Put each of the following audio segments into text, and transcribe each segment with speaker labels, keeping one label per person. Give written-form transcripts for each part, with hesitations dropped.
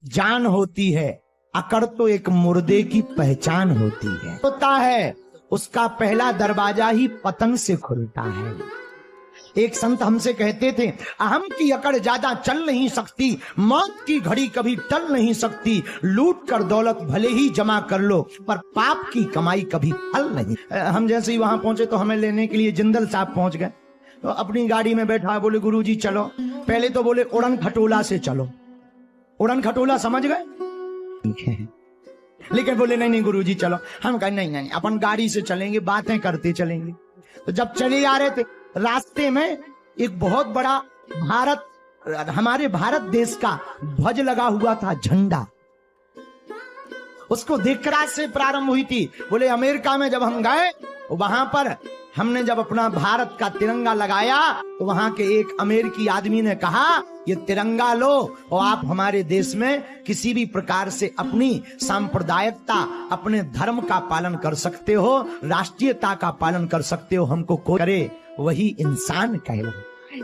Speaker 1: जान होती है, अकड़ तो एक मुर्दे की पहचान होती है। होता है उसका पहला दरवाजा ही पतंग से खुलता है। एक संत हमसे कहते थे, अहम की अकड़ ज्यादा चल नहीं सकती, मौत की घड़ी कभी टल नहीं सकती, लूट कर दौलत भले ही जमा कर लो पर पाप की कमाई कभी फल नहीं। हम जैसे ही वहां पहुंचे तो हमें लेने के लिए जिंदल साहब पहुंच गए। तो अपनी गाड़ी में बैठा, बोले गुरुजी चलो। पहले तो बोले उड़न खटोला से चलो। उड़न खटोला समझ गए? लेकिन बोले नहीं नहीं गुरुजी चलो। हम कहे नहीं नहीं अपन गाड़ी से चलेंगे, बातें करते चलेंगे। तो जब चले आ रहे थे, रास्ते में एक बहुत बड़ा हमारे भारत देश का ध्वज लगा हुआ था, झंडा। उसको देखकर से प्रारंभ हुई थी। बोले अमेरिका में जब हम गए, वहां पर हमने जब अपना भारत का तिरंगा लगाया तो वहां के एक अमेरिकी आदमी ने कहा, ये तिरंगा लो और आप हमारे देश में किसी भी प्रकार से अपनी सांप्रदायिकता, अपने धर्म का पालन कर सकते हो, राष्ट्रीयता का पालन कर सकते हो। हमको कोई करे वही इंसान कहलाए।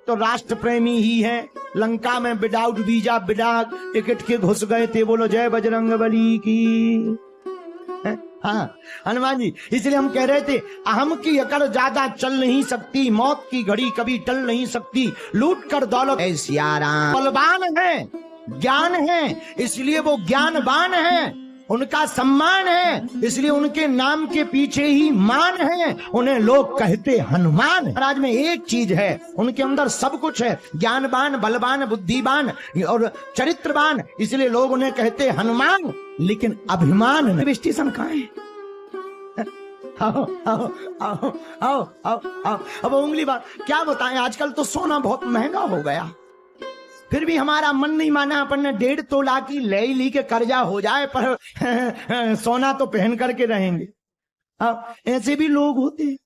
Speaker 1: तो राष्ट्र प्रेमी ही है। लंका में विदाउट वीजा बिना टिकट के घुस गए थे। बोलो जय बजरंगबली की। हाँ हनुमान जी, इसलिए हम कह रहे थे अहम की अकड़ ज्यादा चल नहीं सकती, मौत की घड़ी कभी टल नहीं सकती, लूट कर दौलत बलवान है, ज्ञान है इसलिए वो ज्ञानवान है, उनका सम्मान है इसलिए उनके नाम के पीछे ही मान है, उन्हें लोग कहते हनुमान। महाराज में एक चीज है, उनके अंदर सब कुछ है, ज्ञानवान, बलवान, बुद्धिमान और चरित्रवान, इसलिए लोग उन्हें कहते हनुमान। लेकिन अभिमान स्टेशन कहाँ है? आओ आओ आओ आओ आओ आओ। अब उंगली बात क्या बताएं, आजकल तो सोना बहुत महंगा हो गया, फिर भी हमारा मन नहीं माना। अपन ने 1.5 तोला की ले ली के कर्जा हो जाए पर सोना तो पहन करके रहेंगे। ऐसे भी लोग होते,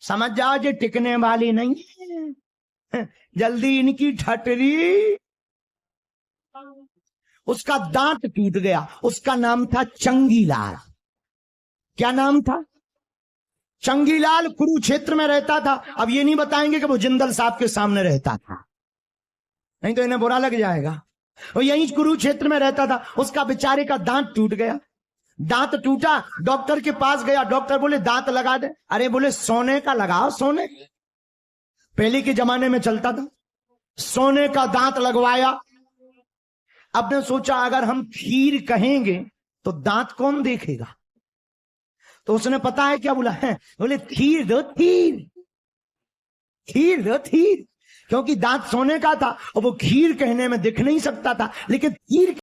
Speaker 1: समझ जाओ जो टिकने वाली नहीं है, जल्दी इनकी ठटरी। उसका दांत टूट गया, उसका नाम था चंगीलाल। क्या नाम था? चंगीलाल कुरुक्षेत्र में रहता था। अब ये नहीं बताएंगे कि वो जिंदल साहब के सामने रहता था, नहीं तो इन्हें बुरा लग जाएगा। वो यहीं कुरुक्षेत्र में रहता था। उसका बेचारे का दांत टूट गया। दांत टूटा, डॉक्टर के पास गया, डॉक्टर बोले दांत लगा दे। अरे बोले सोने का लगाओ, सोने पहले के जमाने में चलता था। सोने का दांत लगवाया। अब ने सोचा अगर हम खीर कहेंगे तो दांत कौन देखेगा, तो उसने पता है क्या बोला है, बोले खीर दो, खीर खीर दो, खीर। क्योंकि दांत सोने का था और वो खीर कहने में दिख नहीं सकता था, लेकिन खीर